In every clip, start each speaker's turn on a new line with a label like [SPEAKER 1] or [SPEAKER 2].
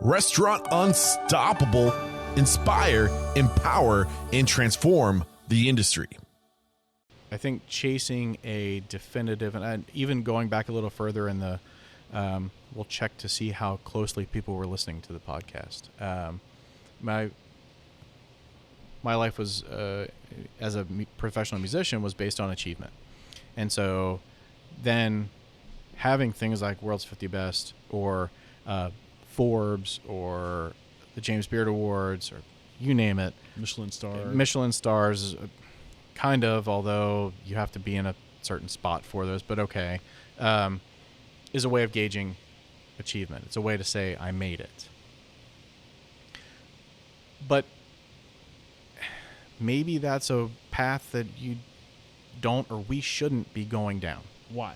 [SPEAKER 1] Restaurant Unstoppable. Inspire, empower, and transform the industry.
[SPEAKER 2] I think chasing a definitive, and even going back a little further in the, we'll check to see how closely people were listening to the podcast. My life was, as a professional musician, was based on achievement. And so then having things like World's 50 Best or Forbes or the James Beard Awards or you name it.
[SPEAKER 3] Michelin stars, kind of, although you have to be in a certain spot for those, but okay, is a way of gauging achievement. It's a way to say, I made it. But maybe that's a path that you don't or we shouldn't be going down.
[SPEAKER 2] Why?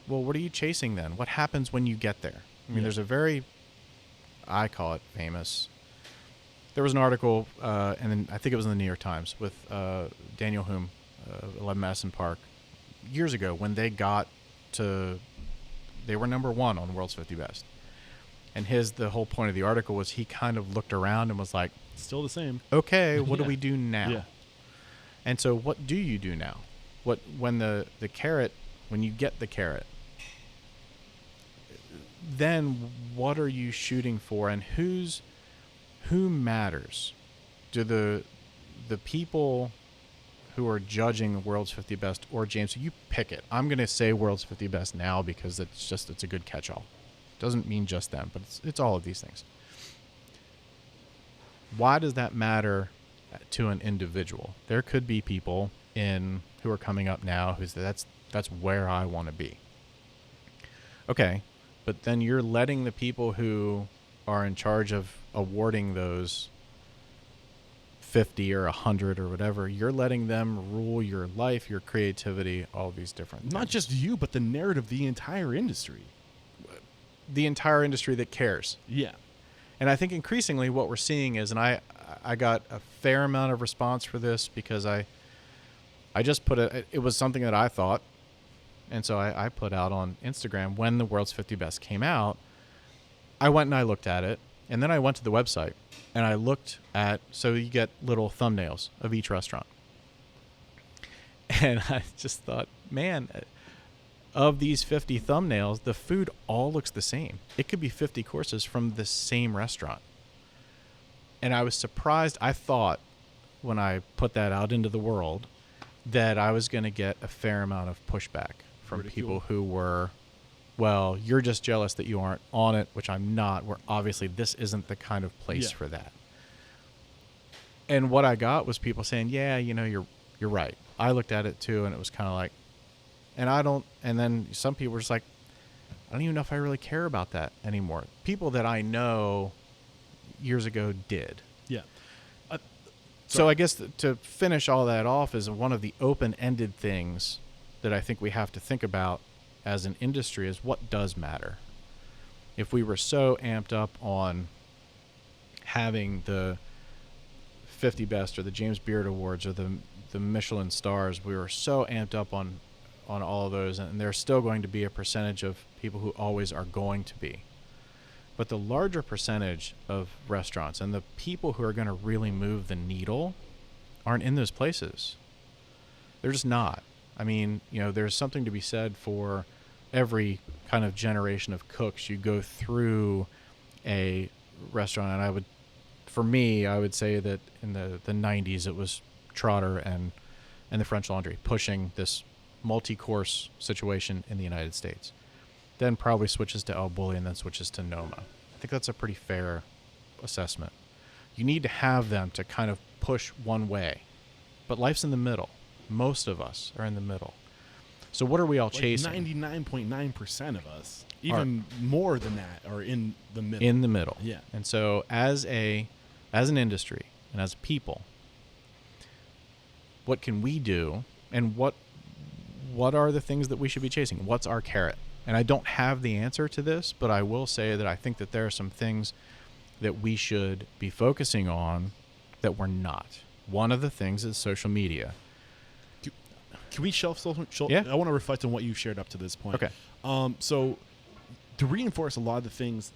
[SPEAKER 3] Well, what are you chasing then? What happens when you get there? I mean, there's a very, I call it famous. There was an article, and then I think it was in the New York Times with Daniel Hume, 11 Madison Park, years ago when they got to, they were number one on World's 50 Best. And the whole point of the article was he kind of looked around and was like,
[SPEAKER 2] still the same.
[SPEAKER 3] Okay, what do we do now?
[SPEAKER 2] Yeah.
[SPEAKER 3] And so what do you do now? When the carrot, when you get the carrot, then what are you shooting for, and who matters? Do the people who are judging the World's 50 Best or James, you pick it. I'm going to say World's 50 Best now because it's a good catch-all. Doesn't mean just them, but it's all of these things. Why does that matter to an individual? There could be people who are coming up now who's that's where I want to be. Okay, but then you're letting the people who are in charge of awarding those 50 or 100 or whatever, you're letting them rule your life, your creativity, all these different things.
[SPEAKER 2] Not just you, but the narrative of the entire industry.
[SPEAKER 3] The entire industry that cares.
[SPEAKER 2] Yeah.
[SPEAKER 3] And I think increasingly what we're seeing is, and I got a fair amount of response for this because I just it was something that I thought, and so I put out on Instagram when the World's 50 Best came out. I went and I looked at it, and then I went to the website and I looked at, so you get little thumbnails of each restaurant. And I just thought, man, of these 50 thumbnails, the food all looks the same. It could be 50 courses from the same restaurant. And I was surprised. I thought when I put that out into the world that I was going to get a fair amount of pushback from people who were, well, you're just jealous that you aren't on it, which I'm not. Where obviously this isn't the kind of place for that. And what I got was people saying, yeah, you're right. I looked at it too, and it was kind of like, and then some people were just like, I don't even know if I really care about that anymore. People that I know years ago did.
[SPEAKER 2] Yeah.
[SPEAKER 3] So I guess to finish all that off is one of the open-ended things that I think we have to think about as an industry is what does matter. If we were so amped up on having the 50 Best or the James Beard Awards or the Michelin stars, we were so amped up on all of those, and there's still going to be a percentage of people who always are going to be. But the larger percentage of restaurants and the people who are going to really move the needle aren't in those places. They're just not. I mean, there's something to be said for every kind of generation of cooks. You go through a restaurant, and I would say that in the 90s it was Trotter and the French Laundry pushing this multi-course situation in the United States. Then probably switches to El Bulli and then switches to Noma. I think that's a pretty fair assessment. You need to have them to kind of push one way. But life's in the middle. Most of us are in the middle. So what are we all chasing?
[SPEAKER 2] 99.9% of us, even more than that, are in the middle.
[SPEAKER 3] In the middle.
[SPEAKER 2] Yeah.
[SPEAKER 3] And so as an industry and as people, what can we do, and what are the things that we should be chasing? What's our carrot? And I don't have the answer to this, but I will say that I think that there are some things that we should be focusing on that we're not. One of the things is social media.
[SPEAKER 2] Can we shelf social?
[SPEAKER 3] Yeah.
[SPEAKER 2] I want to reflect on what you've shared up to this point.
[SPEAKER 3] Okay.
[SPEAKER 2] So to reinforce a lot of the things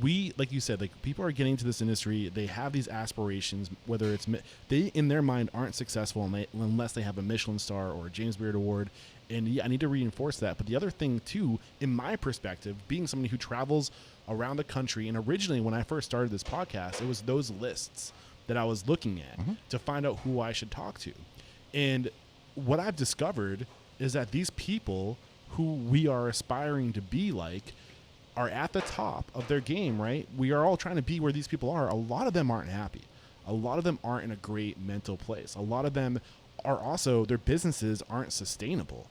[SPEAKER 4] we, like you said, like people are getting into this industry. They have these aspirations, whether it's they in their mind aren't successful unless they have a Michelin star or a James Beard Award. And yeah, I need to reinforce that. But the other thing too, in my perspective, being somebody who travels around the country, and originally when I first started this podcast, it was those lists that I was looking at to find out who I should talk to. And what I've discovered is that these people who we are aspiring to be like are at the top of their game, right? We are all trying to be where these people are. A lot of them aren't happy. A lot of them aren't in a great mental place. A lot of them are also, their businesses aren't sustainable.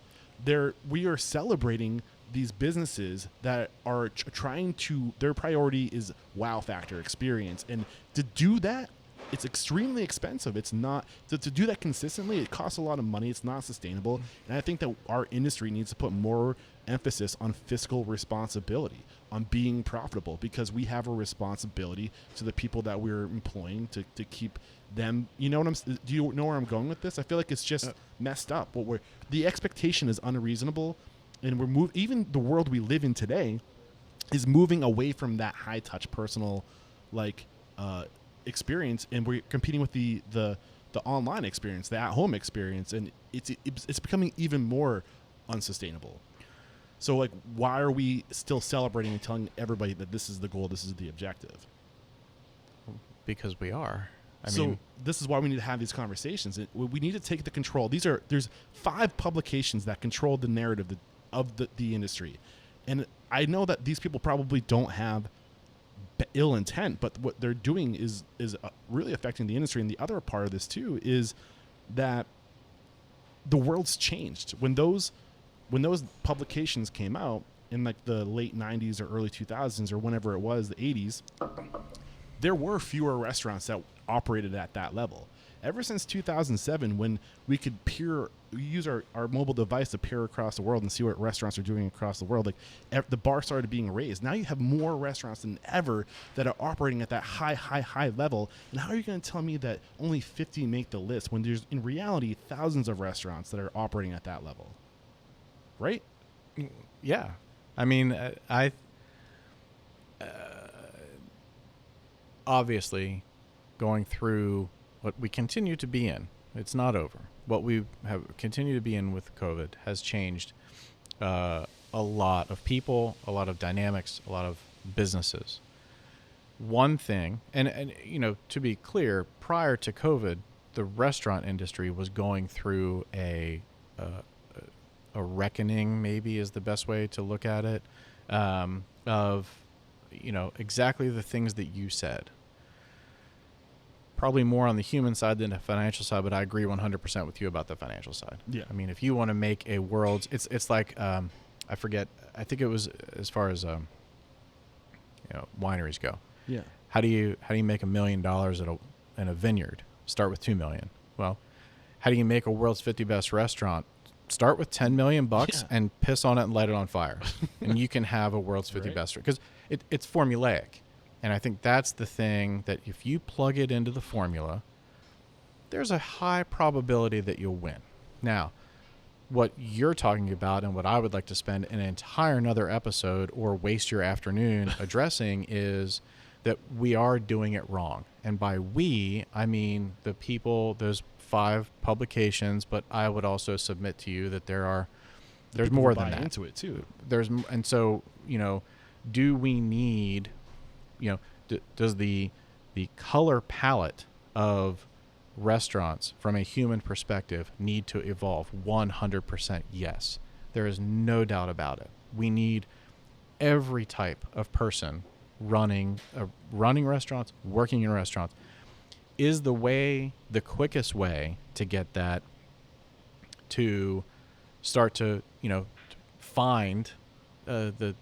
[SPEAKER 4] We are celebrating these businesses that are trying to, their priority is wow factor experience. And to do that, it's extremely expensive. It's not, to do that consistently, it costs a lot of money. It's not sustainable. And I think that our industry needs to put more emphasis on fiscal responsibility, on being profitable, because we have a responsibility to the people that we're employing to keep them. You know what do you know where I'm going with this? I feel like it's just messed up. The expectation is unreasonable, and even the world we live in today is moving away from that high touch personal experience, and we're competing with the online experience, the at home experience, and it's becoming even more unsustainable. So like, why are we still celebrating and telling everybody that this is the goal, this is the objective?
[SPEAKER 3] Because we are. I
[SPEAKER 4] so
[SPEAKER 3] mean,
[SPEAKER 4] this is why we need to have these conversations. We need to take the control. There's 5 publications that control the narrative of the industry, and I know that these people probably don't have ill intent, but what they're doing is really affecting the industry. And the other part of this too is that the world's changed. When those publications came out in like the late 90s or early 2000s or whenever it was, the 80s, there were fewer restaurants that operated at that level. Ever since 2007, when we could use our mobile device to peer across the world and see what restaurants are doing across the world, like the bar started being raised. Now you have more restaurants than ever that are operating at that high level. And how are you going to tell me that only 50 make the list when there's in reality thousands of restaurants that are operating at that level? Right?
[SPEAKER 3] yeah. I mean, I obviously going through what we continue to be in. It's not over. What we have continued to be in with COVID has changed a lot of people, a lot of dynamics, a lot of businesses. One thing, and you know, to be clear, prior to COVID, the restaurant industry was going through a reckoning, maybe is the best way to look at it, of, you know, exactly the things that you said. Probably more on the human side than the financial side, but I agree 100% with you about the financial side.
[SPEAKER 4] Yeah.
[SPEAKER 3] I mean, if you want to make a world's, it's like, I forget, I think it was as far as, you know, wineries go.
[SPEAKER 4] Yeah.
[SPEAKER 3] How do you make $1 million in a vineyard? Start with $2 million. Well, how do you make a world's 50 best restaurant? Start with $10 million and piss on it and light it on fire, and you can have a world's 50 best, because it's formulaic. And I think that's the thing, that if you plug it into the formula, there's a high probability that you'll win. Now, what you're talking about, and what I would like to spend an entire another episode or waste your afternoon addressing, is that we are doing it wrong. And by we, I mean the people, those 5 publications, but I would also submit to you that there's more than that.
[SPEAKER 4] Into it too.
[SPEAKER 3] And so, you know, do we need, you know, does the color palette of restaurants from a human perspective need to evolve? 100% yes. There is no doubt about it. We need every type of person running restaurants, working in restaurants. Is the quickest way to get that, to start to, you know, find the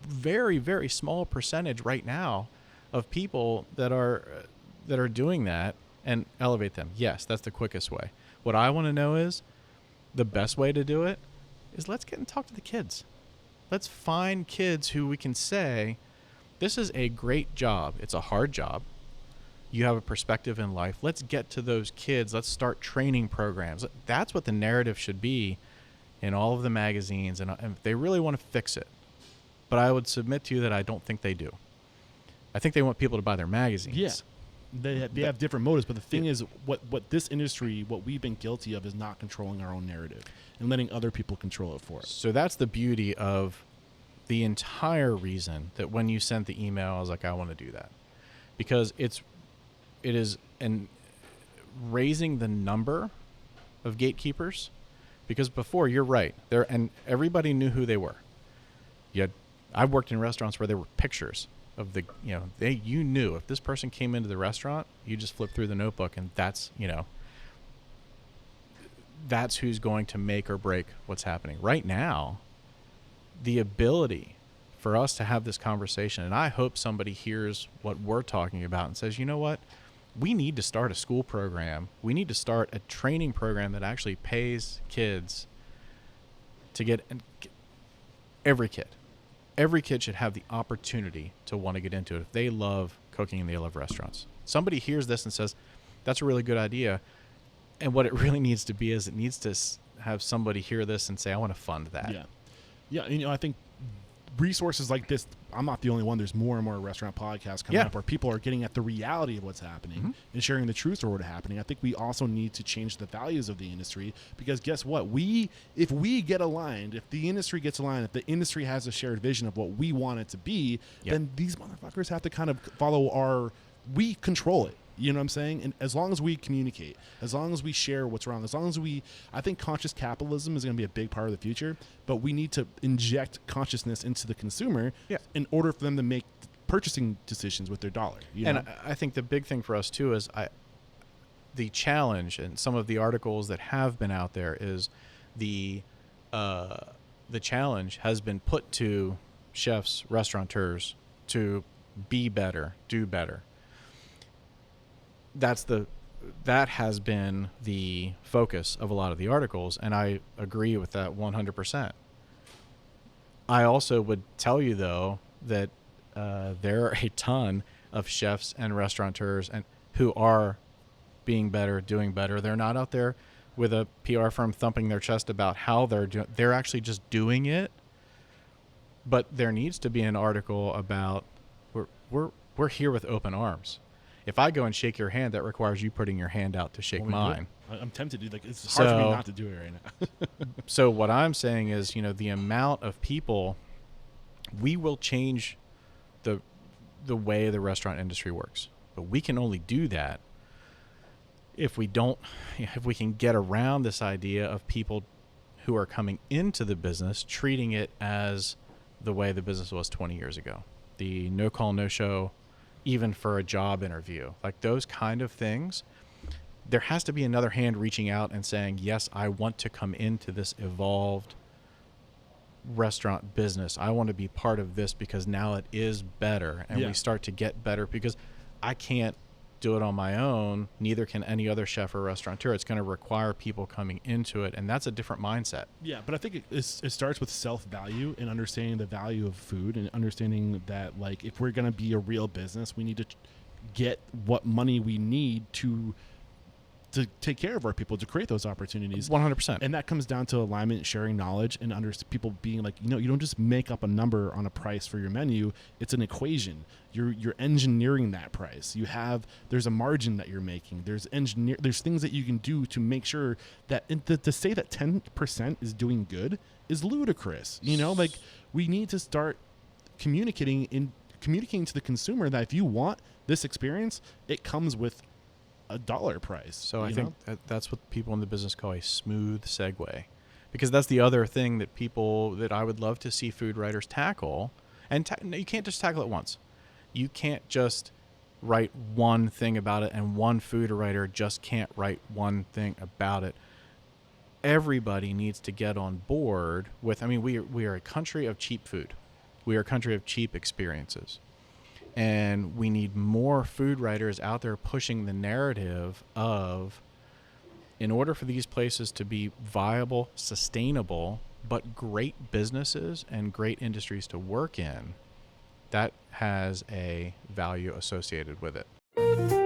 [SPEAKER 3] very, very small percentage right now of people that are doing that and elevate them? Yes, that's the quickest way. What I want to know is the best way to do it is let's get and talk to the kids. Let's find kids who we can say, this is a great job. It's a hard job. You have a perspective in life. Let's get to those kids. Let's start training programs. That's what the narrative should be in all of the magazines. And if they really want to fix it, but I would submit to you that I don't think they do. I think they want people to buy their magazines.
[SPEAKER 4] Yeah. They have different motives, but the thing is, what this industry, what we've been guilty of, is not controlling our own narrative and letting other people control it for us.
[SPEAKER 3] So that's the beauty of the entire reason that when you sent the email, I was like, I want to do that, because it is raising the number of gatekeepers. Because before, you're right there, and everybody knew who they were. I've worked in restaurants where there were pictures of the, you knew if this person came into the restaurant, you just flip through the notebook, and that's who's going to make or break what's happening right now. The ability for us to have this conversation, and I hope somebody hears what we're talking about and says, you know what, we need to start a school program. We need to start a training program that actually pays kids to get every kid. Every kid should have the opportunity to want to get into it if they love cooking and they love restaurants. Somebody hears this and says, that's a really good idea. And what it really needs to be is it needs to have somebody hear this and say, I want to fund that.
[SPEAKER 4] Yeah. Yeah. I think resources like this, I'm not the only one. There's more and more restaurant podcasts coming up where people are getting at the reality of what's happening and sharing the truth of what's happening. I think we also need to change the values of the industry, because guess what? If we get aligned, if the industry gets aligned, if the industry has a shared vision of what we want it to be, then these motherfuckers have to kind of follow we control it. You know what I'm saying? And as long as we communicate, as long as we share what's wrong, as long as I think conscious capitalism is going to be a big part of the future, but we need to inject consciousness into the consumer in order for them to make purchasing decisions with their dollar.
[SPEAKER 3] And I think the big thing for us too is the challenge, and some of the articles that have been out there, is the challenge has been put to chefs, restaurateurs to be better, do better. That has been the focus of a lot of the articles, and I agree with that 100%. I also would tell you, though, that there are a ton of chefs and restaurateurs who are being better, doing better. They're not out there with a PR firm thumping their chest about how they're doing. They're actually just doing it. But there needs to be an article about we're here with open arms. If I go and shake your hand, that requires you putting your hand out to shake mine.
[SPEAKER 4] I'm tempted to. It's hard for me not to do it right now.
[SPEAKER 3] So what I'm saying is, the amount of people, we will change the way the restaurant industry works. But we can only do that if we can get around this idea of people who are coming into the business treating it as the way the business was 20 years ago. The no call, no show, even for a job interview, like those kind of things. There has to be another hand reaching out and saying, yes, I want to come into this evolved restaurant business. I want to be part of this because now it is better, and we start to get better, because I can't do it on my own. Neither can any other chef or restaurateur. It's going to require people coming into it, and that's a different mindset.
[SPEAKER 4] Yeah, but I think it starts with self-value and understanding the value of food, and understanding that, like, if we're going to be a real business, we need to get what money we need to take care of our people, to create those opportunities.
[SPEAKER 3] 100%.
[SPEAKER 4] And that comes down to alignment, sharing knowledge, and people being like, you don't just make up a number on a price for your menu. It's an equation. You're engineering that price. There's a margin that you're making. There's things that you can do to make sure that to say that 10% is doing good is ludicrous. Like, we need to start communicating to the consumer that if you want this experience, it comes with a dollar price.
[SPEAKER 3] So I think that's what people in the business call a smooth segue, because that's the other thing that I would love to see food writers tackle. And you can't just tackle it once. You can't just write one thing about it, and one food writer just can't write one thing about it. Everybody needs to get on board with, we are a country of cheap food. We are a country of cheap experiences. And we need more food writers out there pushing the narrative of, in order for these places to be viable, sustainable, but great businesses and great industries to work in, that has a value associated with it.